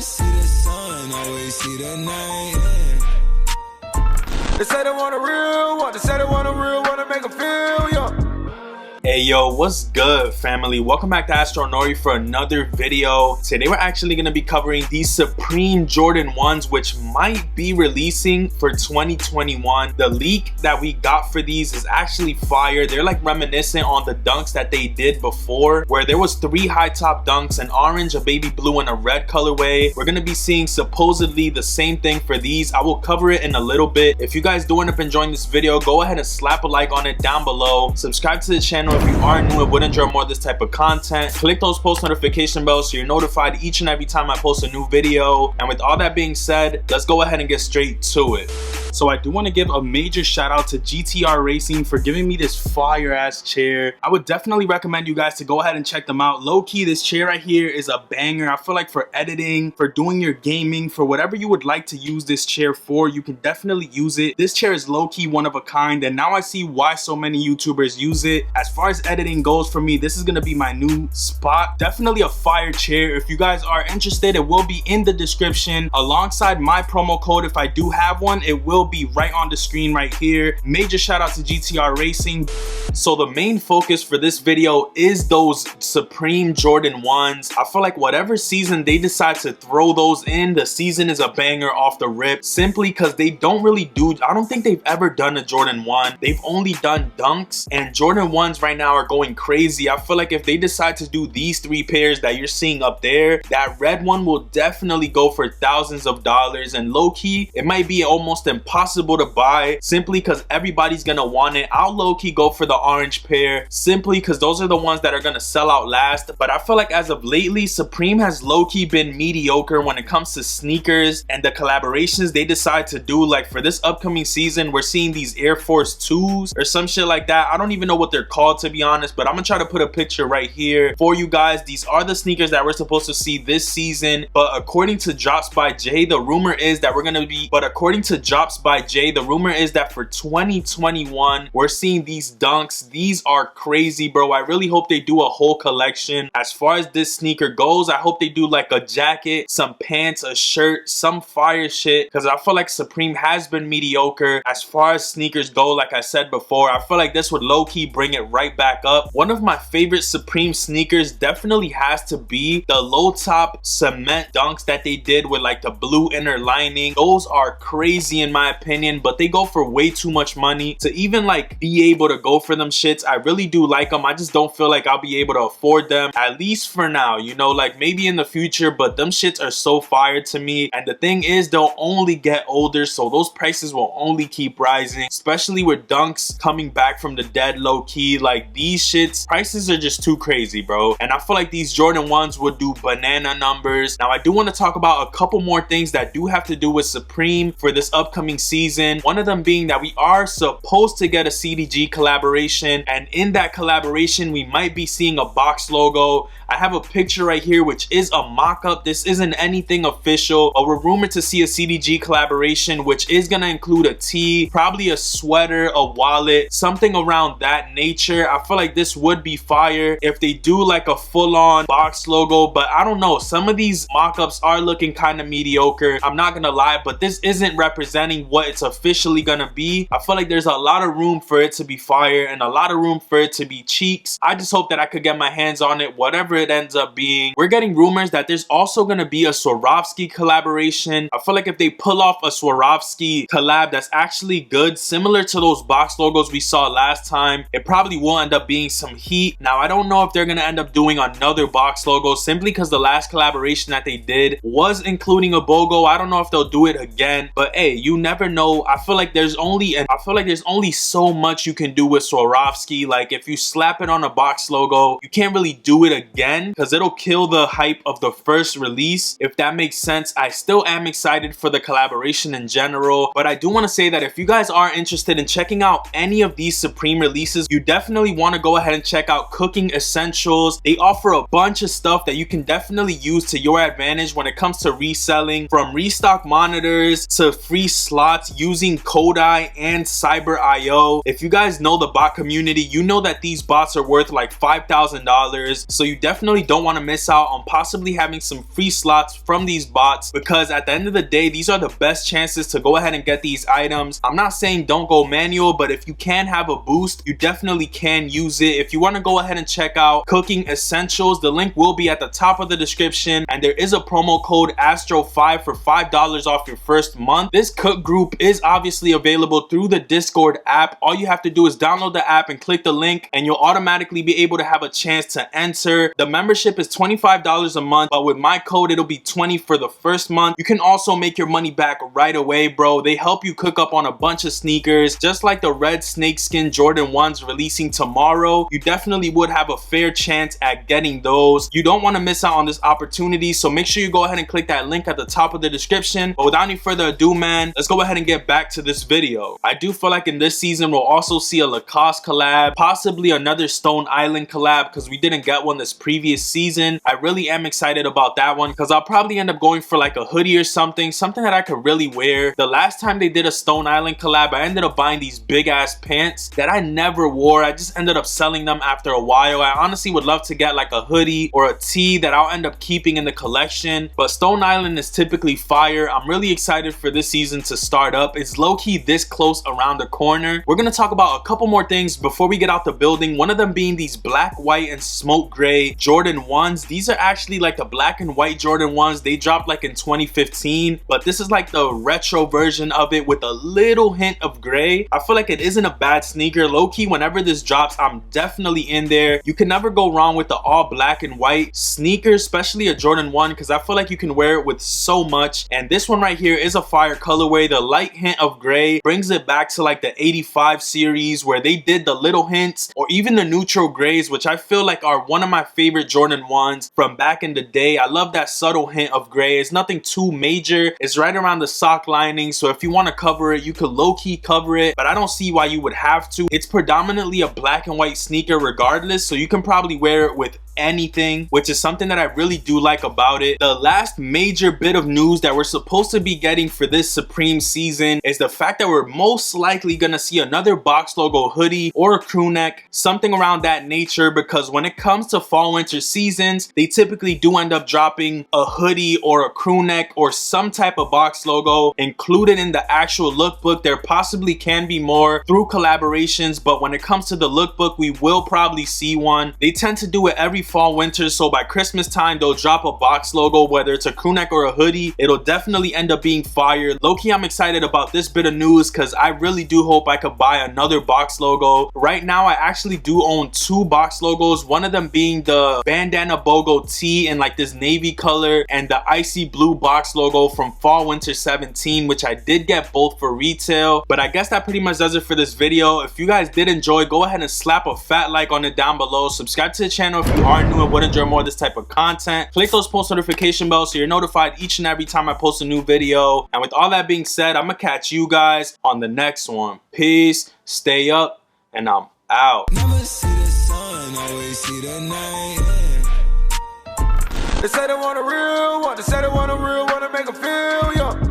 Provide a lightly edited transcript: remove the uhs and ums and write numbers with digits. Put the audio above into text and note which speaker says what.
Speaker 1: see the sun, always see the night. They say they want a real one, they say they want a real one to make them feel young.
Speaker 2: Hey yo, what's good family? Welcome back to Astro Nori for another video. Today we're actually going to be covering these Supreme Jordan 1s, which might be releasing for 2021. The leak that we got for these is actually fire. They're like reminiscent on the dunks that they did before, where there was 3 high top dunks, an orange, a baby blue, and a red colorway. We're going to be seeing supposedly the same thing for these. I will cover it in a little bit. If you guys do end up enjoying this video, go ahead and slap a like on it down below. Subscribe to the channel if you are new and would enjoy more of this type of content. Click those post notification bells so you're notified each and every time I post a new video. And with all that being said, let's go ahead and get straight to it. So I do want to give a major shout out to GTR Racing for giving me this fire ass chair. I would definitely recommend you guys to go ahead and check them out. Low key, this chair right here is a banger. I feel like for editing, for doing your gaming, for whatever you would like to use this chair for, you can definitely use it. This chair is low key one of a kind, and now I see why so many YouTubers use it. As far as editing goes for me, this is gonna be my new spot. Definitely a fire chair. If you guys are interested, it will be in the description alongside my promo code. If I do have one, it will be right on the screen right here. Major shout out to GTR Racing. So the main focus for this video is those Supreme Jordan 1s. I feel like whatever season they decide to throw those in, the season is a banger off the rip, simply because they don't really do, I don't think they've ever done a Jordan 1. They've only done dunks, and Jordan 1s right now are going crazy. I feel like if they decide to do these 3 pairs that you're seeing up there, that red one will definitely go for thousands of dollars, and low-key it might be almost impossible to buy simply because everybody's gonna want it. I'll low-key go for the orange pair simply because those are the ones that are gonna sell out last. But I feel like as of lately, Supreme has low-key been mediocre when it comes to sneakers and the collaborations they decide to do. Like for this upcoming season, we're seeing these Air Force 2s or some shit like that. I don't even know what they're called, to be honest, but I'm gonna try to put a picture right here for you guys. These are the sneakers that we're supposed to see this season, but according to Drops by Jay, the rumor is that for 2021 we're seeing these dunks. These are crazy, bro. I really hope they do a whole collection. As far as this sneaker goes, I hope they do like a jacket, some pants, a shirt, some fire shit, because I feel like Supreme has been mediocre as far as sneakers go. Like I said before, I feel like this would low-key bring it right back up. One of my favorite Supreme sneakers definitely has to be the low top cement dunks that they did with like the blue inner lining. Those are crazy in my opinion, but they go for way too much money to even like be able to go for them shits. I really do like them. I just don't feel like I'll be able to afford them, at least for now, you know, like maybe in the future, but them shits are so fire to me. And the thing is, they'll only get older, so those prices will only keep rising, especially with dunks coming back from the dead low key. Like these shits, prices are just too crazy, bro. And I feel like these Jordan 1s would do banana numbers. Now I do want to talk about a couple more things that do have to do with Supreme for this upcoming season. One of them being that we are supposed to get a CDG collaboration, and in that collaboration we might be seeing a box logo. I have a picture right here which is a mock-up. This isn't anything official, but we're rumored to see a CDG collaboration which is gonna include a tee, probably a sweater, a wallet, something around that nature. I feel like this would be fire if they do like a full-on box logo, but I don't know, some of these mock-ups are looking kind of mediocre, I'm not gonna lie, but this isn't representing what it's officially gonna be. I feel like there's a lot of room for it to be fire and a lot of room for it to be cheeks. I just hope that I could get my hands on it, whatever it ends up being. We're getting rumors that there's also gonna be a Swarovski collaboration. I feel like if they pull off a Swarovski collab that's actually good, similar to those box logos we saw last time, it probably will end up being some heat. Now I don't know if they're gonna end up doing another box logo simply because the last collaboration that they did was including a BOGO. I don't know if they'll do it again, but hey, you never know. I feel like there's only so much you can do with Swarovski. Like if you slap it on a box logo, you can't really do it again because it'll kill the hype of the first release, if that makes sense. I still am excited for the collaboration in general, but I do want to say that if you guys are interested in checking out any of these Supreme releases, you definitely want to go ahead and check out Cooking Essentials. They offer a bunch of stuff that you can definitely use to your advantage when it comes to reselling, from restock monitors to free slots slots using Kodai and Cyber.io. If you guys know the bot community, you know that these bots are worth like $5,000. So you definitely don't want to miss out on possibly having some free slots from these bots, because at the end of the day, these are the best chances to go ahead and get these items. I'm not saying don't go manual, but if you can have a boost, you definitely can use it. If you want to go ahead and check out Cooking Essentials, the link will be at the top of the description, and there is a promo code Astro5 for $5 off your first month. This cook group is obviously available through the Discord app. All you have to do is download the app and click the link, and you'll automatically be able to have a chance to enter. The membership is $25 a month, but with my code it'll be $20 for the first month. You can also make your money back right away, bro. They help you cook up on a bunch of sneakers, just like the red snakeskin Jordan 1s releasing tomorrow. You definitely would have a fair chance at getting those. You don't want to miss out on this opportunity, so make sure you go ahead and click that link at the top of the description. But without any further ado, man, let's go ahead and get back to this video. I do feel like in this season we'll also see a Lacoste collab, possibly another Stone Island collab, because we didn't get one this previous season. I really am excited about that one, because I'll probably end up going for like a hoodie or something that I could really wear. The last time they did a Stone Island collab, I ended up buying these big ass pants that I never wore. I just ended up selling them after a while. I honestly would love to get like a hoodie or a tee that I'll end up keeping in the collection, but Stone Island is typically fire. I'm really excited for this season to start up. It's low-key this close around the corner. We're gonna talk about a couple more things before we get out the building, one of them being these black, white, and smoke gray Jordan 1s. These are actually like the black and white Jordan 1s. They dropped like in 2015, but this is like the retro version of it with a little hint of gray. I feel like it isn't a bad sneaker. Low-key, whenever this drops, I'm definitely in there. You can never go wrong with the all black and white sneaker, especially a Jordan 1, because I feel like you can wear it with so much. And this one right here is a fire colorway. The light hint of gray brings it back to like the 85 series where they did the little hints, or even the neutral grays, which I feel like are one of my favorite Jordan 1s from back in the day. I love that subtle hint of gray. It's nothing too major. It's right around the sock lining, so if you want to cover it, you could low-key cover it, but I don't see why you would have to. It's predominantly a black and white sneaker regardless, so you can probably wear it with anything, which is something that I really do like about it. The last major bit of news that we're supposed to be getting for this Supreme season is the fact that we're most likely gonna see another box logo hoodie or a crew neck, something around that nature, because when it comes to fall winter seasons, they typically do end up dropping a hoodie or a crew neck or some type of box logo included in the actual lookbook. There possibly can be more through collaborations, but when it comes to the lookbook, we will probably see one. They tend to do it every fall winter, so by Christmas time they'll drop a box logo, whether it's a crew neck or a hoodie. It'll definitely end up being fire. Low-key, I'm excited about this bit of news because I really do hope I could buy another box logo. Right now I actually do own two box logos, one of them being the bandana BOGO tee in like this navy color, and the icy blue box logo from fall winter 17, which I did get both for retail. But I guess that pretty much does it for this video. If you guys did enjoy, go ahead and slap a fat like on it down below. Subscribe to the channel if you are new and would enjoy more of this type of content. Click those post notification bells so you're notified each and every time I post a new video. And with all that being said, I'm gonna catch you guys on the next one. Peace, stay up, and I'm out.
Speaker 1: Never see the sun, always see the night. They say they want a real one, they say they want a real one to make them feel young.